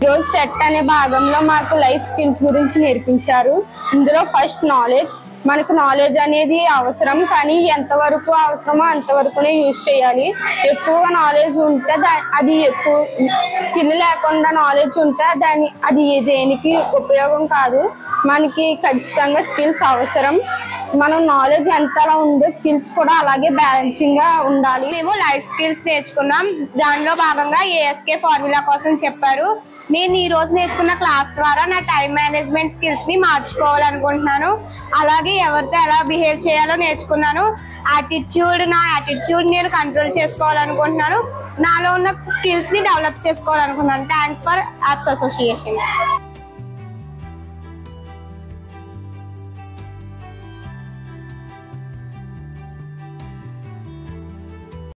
ఈరోజు సెట్ అనే భాగంలో మాకు లైఫ్ స్కిల్స్ గురించి నేర్పించారు. ఇందులో ఫస్ట్ నాలెడ్జ్. మనకు నాలెడ్జ్ అనేది అవసరం, కానీ ఎంతవరకు అవసరమో అంతవరకునే యూజ్ చేయాలి. ఎక్కువగా నాలెడ్జ్ ఉంటే అది ఎక్కువ, స్కిల్ లేకుండా నాలెడ్జ్ ఉంటే అది దేనికి ఉపయోగం కాదు. మనకి ఖచ్చితంగా స్కిల్స్ అవసరం. మనం నాలెడ్జ్ ఎంతలా ఉందో స్కిల్స్ కూడా అలాగే బ్యాలెన్సింగ్ గా ఉండాలి. మేము లైఫ్ స్కిల్స్ నేర్చుకున్నాం. దానిలో భాగంగా ఏఎస్కే ఫార్ములా కోసం చెప్పారు. నేను ఈ రోజు నేర్చుకున్న క్లాస్ ద్వారా నా టైం మేనేజ్మెంట్ స్కిల్స్ ని మార్చుకోవాలనుకుంటున్నాను. అలాగే ఎవరితో ఎలా బిహేవ్ చేయాలో నేర్చుకున్నాను. నా యాటిట్యూడ్ నేను కంట్రోల్ చేసుకోవాలనుకుంటున్నాను. నాలో ఉన్న స్కిల్స్ ని డెవలప్ చేసుకోవాలనుకుంటున్నాను. Thanks for apps association.